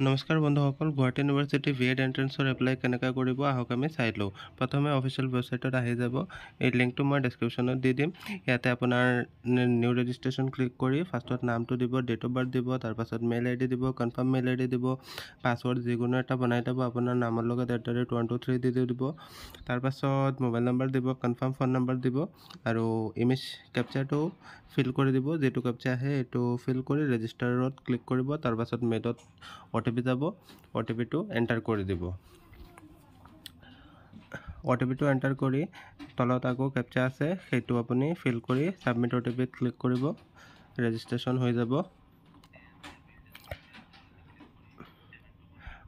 নমস্কাৰ বন্ধুসকল, Guwahati university VET এণ্ট্ৰেন্সৰ apply কেনেকৈ কৰিব আহক আমি চাই লওঁ। প্ৰথমে অফিচিয়েল ৱেবছাইটত আহি যাব। এই লিংকটো মই ডেছক্ৰিপশ্যনত দি দিম। ইয়াতে আপোনাৰ নিউ ৰেজিষ্ট্ৰেশ্যন ক্লিক কৰি ফাৰ্ষ্টত নামটো দিব, ডেট অফ বাৰ্থ দিব, তাৰপাছত মেইল ID দিব, কনফাৰ্ম মেইল ID দিব, পাছৱৰ্ড যিকোনো এটা বনাই দিব, আপোনাৰ নামৰ লগত @123 দি দিব, তাৰপাছত মোবাইল নম্বৰ দিব, কনফাৰ্ম ফোন নম্বৰ দিব আৰু ইমেজ কেপচাৰটো ফিল কৰি দিব। যিটো কেপচাৰ আহে এইটো ফিল কৰি ৰেজিষ্টাৰত ক্লিক কৰিব, তাৰপাছত মেইলত OTP যাব, OTPটো এণ্টাৰ কৰি দিব। OTPটো এণ্টাৰ কৰি তলত আকৌ কেপচা আছে, সেইটো আপুনি ফিল কৰি ছাবমিট OTPত ক্লিক কৰিব, ৰেজিষ্ট্ৰেশ্যন হৈ যাব।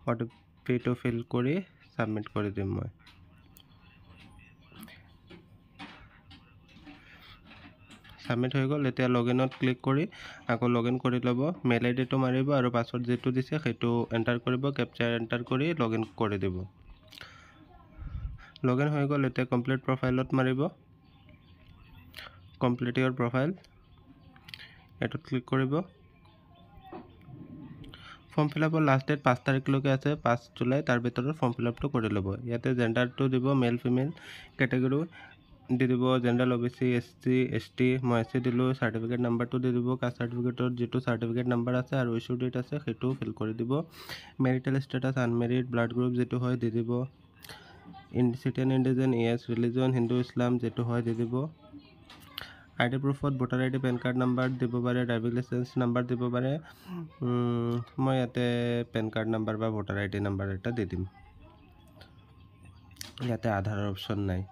OTPটো ফিল কৰি ছাবমিট কৰি দিম মই। ছাবমিট হৈ গ'ল। এতিয়া লগইনত ক্লিক কৰি আকৌ লগইন কৰি ল'ব। মেইল IDটো মাৰিব আৰু পাছৱৰ্ড যিটো দিছে সেইটো এণ্টাৰ কৰিব, কেপচাৰ এণ্টাৰ কৰি লগইন কৰি দিব। লগইন হৈ গ'ল। এতিয়া কমপ্লিট প্ৰফাইলত মাৰিব, কমপ্লিট ইয়ৰ প্ৰফাইল, এইটোত ক্লিক কৰিব। ফৰ্ম ফিল আপৰ লাষ্ট ডেট 5 তাৰিখলৈকে আছে, 5 জুলাই। তাৰ ভিতৰত ফৰ্ম ফিল আপটো কৰি ল'ব। ইয়াতে জেণ্ডাৰটো দিব, মেল ফিমেল, কেটেগৰী দি দিব, জেনেৰেল OBC SC ST, মই SC দিলোঁ। চাৰ্টিফিকেট নাম্বাৰটো দি দিব, কাষ্ট চাৰ্টিফিকেটৰ যিটো চাৰ্টিফিকেট নাম্বাৰ আছে আৰু ইছ্যু ডেট আছে সেইটো ফিল কৰি দিব। Marital status unmarried, blood group যিটো হয় দি দিব, citizen Indian, ES, religion Hindu Islam যিটো হয় দি দিব। ID প্ৰুফত voter ID, PAN card number দিব পাৰে, ড্ৰাইভিং লাইচেঞ্চ নাম্বাৰ দিব পাৰে। মই ইয়াতে পেন কাৰ্ড নাম্বাৰ বা ভোটাৰ ID নাম্বাৰ এটা দি দিম। ইয়াতে আধাৰৰ অপশ্যন নাই।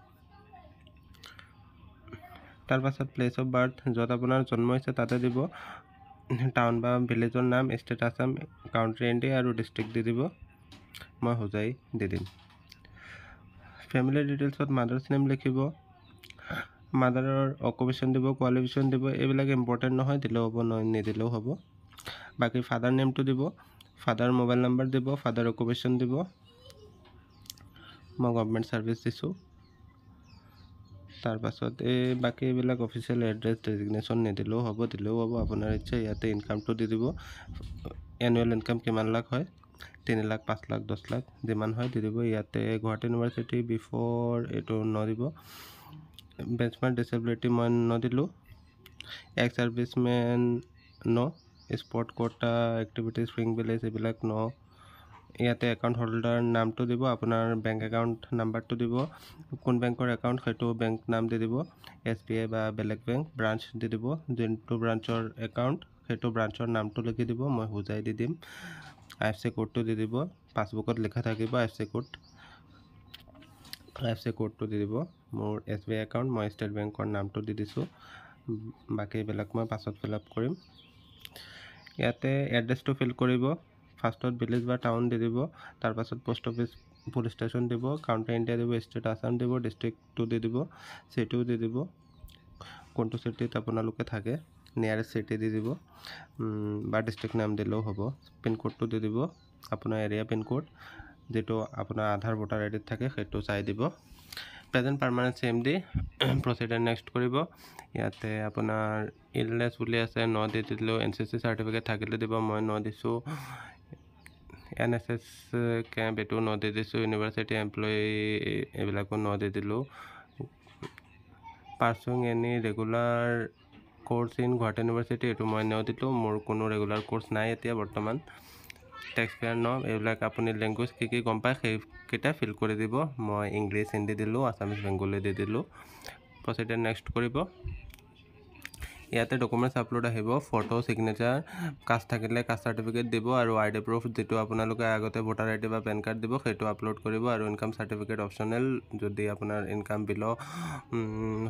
তাৰপাছত প্লেচ অফ বাৰ্থ, য'ত আপোনাৰ জন্ম হৈছে তাতে দিব, টাউন বা ভিলেজৰ নাম, ষ্টেট আছাম, কাউণ্ট্ৰি ইণ্ডিয়া আৰু ডিষ্ট্ৰিক্ট দি দিব। মই হোজাই দি দিম। ফেমিলি ডিটেইলছত মাদাৰ্ছ নেম লিখিব, মাদাৰৰ অকুপেশ্যন দিব, কোৱালিফিকেশ্যন দিব। এইবিলাক ইম্পৰ্টেণ্ট নহয়, দিলেও হ'ব, নিদিলেও হ'ব। বাকী ফাদাৰ নেমটো দিব, ফাদাৰ মোবাইল নাম্বাৰ দিব, ফাদাৰ অকুপেশ্যন দিব। মই গভৰ্ণমেণ্ট ছাৰ্ভিচ দিছোঁ। তাৰপাছত বাকী এইবিলাক অফিচিয়েল এড্ৰেছ ডেজিগনেশ্যন নিদিলেও হ'ব, দিলেও হ'ব, আপোনাৰ ইচ্ছা। ইয়াতে ইনকামটো দি দিব, এনুৱেল ইনকাম কিমান লাখ হয়, 3 লাখ, 5 লাখ, 10 লাখ যিমান হয় দি দিব। ইয়াতে গুৱাহাটী ইউনিভাৰ্চিটি বিফৰ এইটো নদিব। বেঞ্চমাৰ্ক ডিছেবিলিটি মই নদিলোঁ। Ex servicemen sport quota, activities, spring village এইবিলাক ইয়াতে একাউণ্ট হোল্ডাৰ নামটো দিব, আপোনাৰ বেংক একাউণ্ট নাম্বাৰটো দিব, কোন বেংকৰ একাউণ্ট সেইটো বেংক নাম দি দিব, SBI বা বেলেগ বেংক, ব্ৰাঞ্চ দি দিব, যোনটো ব্ৰাঞ্চৰ একাউণ্ট সেইটো ব্ৰাঞ্চৰ নামটো লিখি দিব। মই হোজাই দি দিম। IFSC কোডটো দি দিব, পাছবুকত লিখা থাকিব IFSC কোড, IFSC কোডটো দি দিব। মোৰ SBI একাউণ্ট, মই ষ্টেট বেংকৰ নামটো দি দিছোঁ। বাকী এইবিলাক মই পাছত ফিল আপ কৰিম। ইয়াতে এড্ৰেছটো ফিল কৰিব, ফাৰ্ষ্টত ভিলেজ বা টাউন দি দিব, তাৰপাছত পোষ্ট অফিচ, পুলিচ ষ্টেচন দিব, কাউণ্ট্ৰি ইণ্ডিয়া দিব, ষ্টেট আছাম দিব, ডিষ্ট্ৰিক্টটো দি দিব, চিটিও দি দিব, কোনটো চিটিত আপোনালোকে থাকে, নিয়াৰেষ্ট চিটি দি দিব বা ডিষ্ট্ৰিক্ট নাম দিলেও হ'ব। পিনক'ডটো দি দিব, আপোনাৰ এৰিয়া পিনক'ড যিটো আপোনাৰ আধাৰ ভোটাৰ IDত থাকে সেইটো চাই দিব। প্ৰেজেণ্ট পাৰ্মানেণ্ট CM দি প্ৰচিডাৰ নেক্সট কৰিব। ইয়াতে আপোনাৰ ইলনেছ বুলি আছে, দি দিলোঁ। NCC চাৰ্টিফিকেট থাকিলে দিব, মই দিছোঁ। NSS কেম্প এইটো দি দিছোঁ। ইউনিভাৰ্চিটি এমপ্লয়ী এইবিলাকো দি দিলোঁ। Pursuing any regular course in Guwahati university এইটো মই দিলোঁ। মোৰ কোনো ৰেগুলাৰ কোৰ্চ নাই এতিয়া বৰ্তমান। টেক্স পেয়াৰ এইবিলাক আপুনি লেংগুৱেজ কি গম পায় সেইকেইটা ফিল কৰি দিব। মই ইংলিছ, হিন্দী দিলোঁ, আছামিজ, বেংগলী দি দিলোঁ। প্ৰচিডাৰ নেক্সট কৰিব। ইয়াতে ডকুমেণ্টছ আপলোড আহিব, ফটো, ছিগনেচাৰ, কাষ্ট থাকিলে কাষ্ট চাৰ্টিফিকেট দিব আৰু ID প্ৰুফ যিটো আপোনালোকে আগতে ভোটাৰ ID বা পেন কাৰ্ড দিব সেইটো আপলোড কৰিব আৰু ইনকাম চাৰ্টিফিকেট অপশ্যনেল। যদি আপোনাৰ ইনকাম বিল'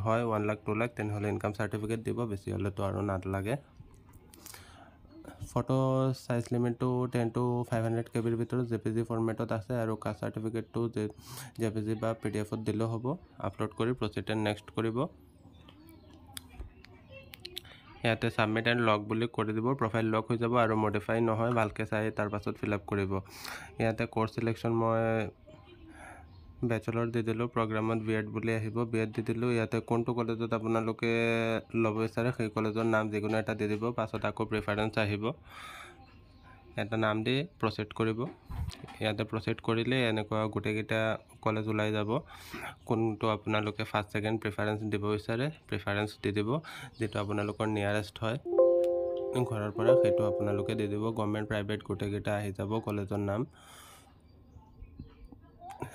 হয় 1 লাখ 2 লাখ তেনেহ'লে ইনকাম চাৰ্টিফিকেট দিব, বেছি হ'লেতো আৰু নালাগে। ফটো চাইজ লিমিটটো 10 to 500 KBৰ ভিতৰত JPG ফৰ্মেটত আছে আৰু কাষ্ট চাৰ্টিফিকেটটো JPG বা PDFত দিলেও হ'ব। আপলোড কৰি প্ৰচিডাৰ নেক্সট কৰিব। ইয়াতে ছাবমিট এণ্ড লগ বুলি কৰি দিব, প্ৰফাইল লগ হৈ যাব আৰু মডিফাই নহয়, ভালকৈ চাই তাৰপাছত ফিল আপ কৰিব। ইয়াতে কোৰ্চ চিলেকশ্যন মই বেচেলৰ দি দিলোঁ, প্ৰগ্ৰামত BEd বুলি আহিব, BEd দি দিলোঁ। ইয়াতে কোনটো কলেজত আপোনালোকে ল'ব বিচাৰে সেই কলেজৰ নাম যিকোনো এটা দি দিব, পাছত আকৌ প্ৰিফাৰেঞ্চ আহিব। এটা নাম দি প্ৰচেড কৰিব। ইয়াতে প্ৰচেড কৰিলে এনেকুৱা গোটেইকেইটা কলেজ ওলাই যাব। কোনটো আপোনালোকে ফাৰ্ষ্ট ছেকেণ্ড প্ৰিফাৰেঞ্চ দিব বিচাৰে প্ৰিফাৰেঞ্চ দি দিব, যিটো আপোনালোকৰ নিয়াৰেষ্ট হয় ঘৰৰ পৰা সেইটো আপোনালোকে দি দিব। গভৰ্ণমেণ্ট প্ৰাইভেট গোটেইকেইটা আহি যাব কলেজৰ নাম।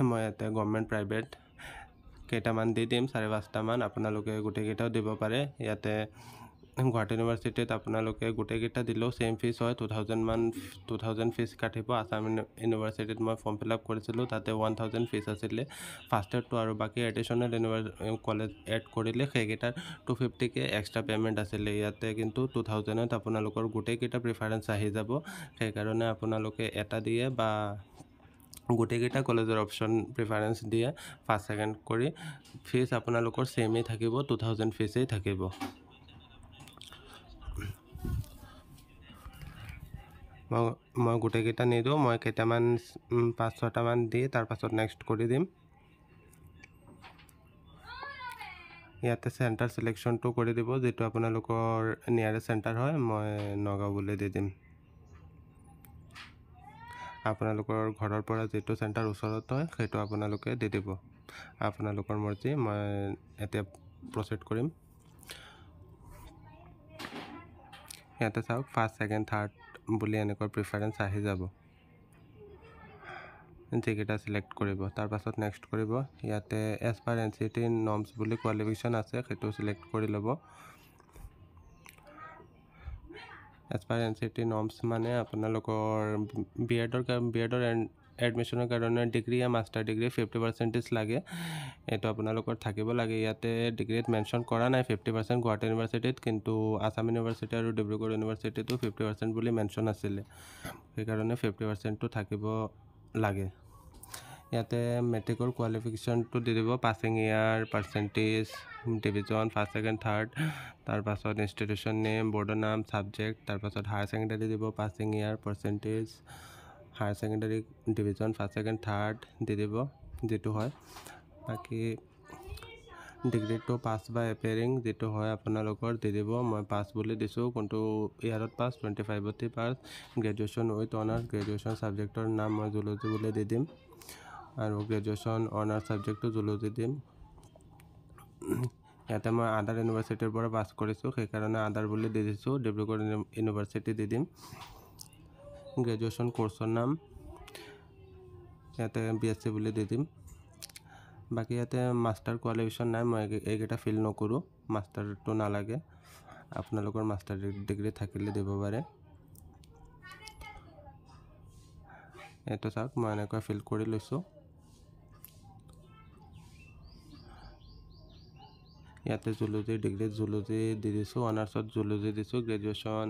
মই ইয়াতে গভৰ্ণমেণ্ট প্ৰাইভেট কেইটামান দি দিম, 4-5টামান। আপোনালোকে গোটেইকেইটাও দিব পাৰে। ইয়াতে গুৱাহাটী ইউনিভাৰ্চিটিত আপোনালোকে গোটেইকেইটা দিলেও ছেইম ফিজ হয়, 2000 ফিজ কাটিব। আছাম ইউনিভাৰ্চিটিত মই ফৰ্ম ফিল আপ কৰিছিলোঁ, তাতে 1000 ফিজ আছিলে ফাৰ্ষ্ট ইয়েৰটো, আৰু বাকী এডিশ্যনেল কলেজ এড কৰিলে সেইকেইটাৰ 250K এক্সট্ৰা পে'মেণ্ট আছিলে। ইয়াতে কিন্তু 2000ত আপোনালোকৰ গোটেইকেইটা প্ৰিফাৰেঞ্চ আহি যাব। সেইকাৰণে আপোনালোকে এটা দিয়ে বা গোটেইকেইটা কলেজৰ অপশ্যন প্ৰিফাৰেঞ্চ দিয়ে ফাৰ্ষ্ট ছেকেণ্ড কৰি ফিজ আপোনালোকৰ ছেমেই থাকিব, 2000 ফিজেই থাকিব। মই গোটেইকেইটা নিদিওঁ, মই কেইটামান 5-6টামান দি তাৰপাছত নেক্সট কৰি দিম। ইয়াতে চেণ্টাৰ চিলেকশ্যনটো কৰি দিব, যিটো আপোনালোকৰ নিয়াৰেষ্ট চেণ্টাৰ হয়। মই নগাঁও বুলি দি দিম। আপোনালোকৰ ঘৰৰ পৰা যিটো চেণ্টাৰ ওচৰত হয় সেইটো আপোনালোকে দি দিব, আপোনালোকৰ মৰ্জি। মই এতিয়া প্ৰচেড কৰিম। ইয়াতে চাওক ফাৰ্ষ্ট ছেকেণ্ড থাৰ্ড বুলি এনেকুৱা প্ৰিফাৰেঞ্চ আহি যাব, যিকেইটা চিলেক্ট কৰিব। তাৰপাছত নেক্সট কৰিব। ইয়াতে এজ পাৰ NCT নৰ্মছ বুলি কোৱালিফিকেশ্যন আছে, সেইটো চিলেক্ট কৰি ল'ব। এজ পাৰ NCT নৰ্মছ মানে আপোনালোকৰ বি এডৰ এডমিশ্যনৰ কাৰণে ডিগ্ৰী বা মাষ্টাৰ ডিগ্ৰী 50% লাগে। এইটো আপোনালোকৰ থাকিব লাগে। ইয়াতে ডিগ্ৰীত মেনশ্যন কৰা নাই 50% গুৱাহাটী ইউনিভাৰ্চিটিত, কিন্তু আছাম ইউনিভাৰ্চিটি আৰু ডিব্ৰুগড় ইউনিভাৰ্চিটিতো 50% বুলি মেনশ্যন আছিলে, সেইকাৰণে 50%টো থাকিব লাগে। ইয়াতে মেট্ৰিকৰ কোৱালিফিকেশ্যনটো দি দিব, passing year, percentage, division, first second third, তাৰপাছত ইনষ্টিটিউশ্যন নেম, বৰ্ডৰ নাম, ছাবজেক্ট, তাৰপাছত হায়াৰ ছেকেণ্ডাৰী দিব, passing year, percentage, higher secondary division, first second third দি দিব যিটো হয়। বাকী ডিগ্ৰীটো পাছ বা এপেয়াৰিং যিটো হয় আপোনালোকৰ দি দিব। মই পাছ বুলি দিছোঁ, কোনটো ইয়াৰত পাছ 25ত পাছ। গ্ৰেজুৱেশ্যন উইথ অনাৰ্ছ, গ্ৰেজুৱেশ্যন ছাবজেক্টৰ নাম মই জুলজি বুলি দি দিম, আৰু গ্ৰেজুৱেশ্যন অনাৰ্ছ ছাবজেক্টটো জুলজি দিম। ইয়াতে মই আদাৰ ইউনিভাৰ্চিটিৰ পৰা পাছ কৰিছোঁ, সেইকাৰণে আদাৰ বুলি দি দিছোঁ। ডিব্ৰুগড় ইউনিভাৰ্চিটি দি দিম। গ্ৰেজুৱেশ্যন কোৰ্চৰ নাম ইয়াতে BSc বুলি দি দিম। বাকী ইয়াতে মাষ্টাৰ কোৱালিফিকেশ্যন নাই, মই এইকেইটা ফিল নকৰোঁ, মাষ্টাৰটো নালাগে। আপোনালোকৰ মাষ্টাৰ ডিগ্ৰী থাকিলে দিব পাৰে। এইটো চাওক, মই এনেকৈ ফিল কৰি লৈছোঁ। ইয়াতে জুলজি ডিগ্ৰীত জুলজি দি দিছোঁ, অনাৰ্ছত জুলজি দিছোঁ। গ্ৰেজুৱেশ্যন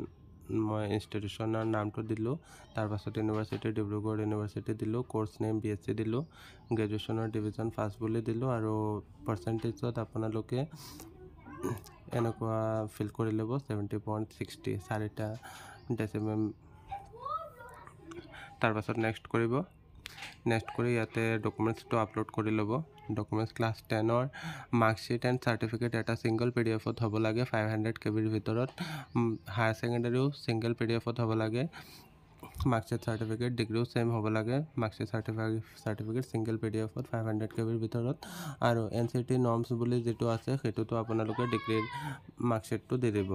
মই ইনষ্টিটিউশ্যনৰ নামটো দিলোঁ, তাৰপাছত ইউনিভাৰ্চিটি ডিব্ৰুগড় ইউনিভাৰ্চিটি দিলোঁ, কোৰ্চ নেম BSc দিলোঁ, গ্ৰেজুৱেশ্যনৰ ডিভিজন ফাৰ্ষ্ট বুলি দিলোঁ, আৰু পাৰ্চেণ্টেজত আপোনালোকে এনেকুৱা ফিল কৰি ল'ব 70.60, 4টা ডেচিমেল। তাৰপাছত নেক্সট কৰিব। নেক্সট কৰি ইয়াতে ডকুমেণ্টছটো আপলোড কৰি ল'ব। ডকুমেণ্টছ ক্লাছ 10ৰ মাৰ্কশ্বিট এণ্ড চাৰ্টিফিকেট এটা ছিংগল PDF-ত হ'ব লাগে 500 KBৰ ভিতৰত। হায়াৰ ছেকেণ্ডাৰীও ছিংগল PDF-ত হ'ব লাগে। মাৰ্কশ্বিট চাৰ্টিফিকেট ডিগ্ৰীও ছেইম হ'ব লাগে। মাৰ্কশ্বিট চাৰ্টিফিকেট ছিংগল PDF-ত 500 KBৰ ভিতৰত। আৰু NCT নৰ্মছ বুলি যিটো আছে সেইটোতো আপোনালোকে ডিগ্ৰীৰ মাৰ্কশ্বিটটো দি দিব।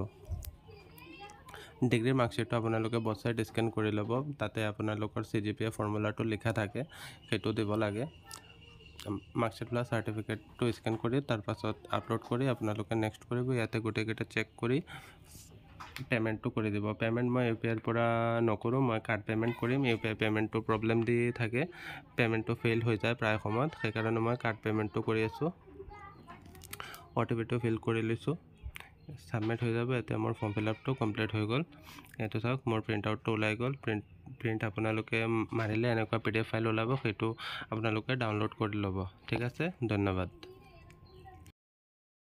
ডিগ্ৰীৰ মাৰ্কশ্বিটটো আপোনালোকে বছৰত স্কেন কৰি ল'ব, তাতে আপোনালোকৰ CGPA ফৰ্মুলাটো লিখা থাকে, সেইটো দিব লাগে। মাৰ্কশ্বিট প্লাছ চাৰ্টিফিকেটটো স্কেন কৰি তাৰপাছত আপলোড কৰি আপোনালোকে নেক্সট কৰিব। ইয়াতে গোটেইকেইটা চেক কৰি পে'মেণ্টটো কৰি দিব। পে'মেণ্ট মই UPIৰ পৰা নকৰোঁ, মই কাৰ্ড পে'মেণ্ট কৰিম। UPI পে'মেণ্টটো প্ৰব্লেম দি থাকে, পে'মেণ্টটো ফেইল হৈ যায় প্ৰায় সময়ত, সেইকাৰণে মই কাৰ্ড পে'মেণ্টটো কৰি আছোঁ। OTPটো ফিল কৰি লৈছোঁ, ছাবমিট হৈ যাব। এতিয়া মোৰ ফৰ্ম ফিল আপটো কমপ্লিট হৈ গ'ল। এইটো চাওক, মোৰ প্ৰিণ্ট আউটটো ওলাই গ'ল। প্ৰিণ্ট আপোনালোকে মাৰিলে এনেকুৱা PDF ফাইল ওলাব, সেইটো আপোনালোকে ডাউনলোড কৰি ল'ব। ঠিক আছে, ধন্যবাদ।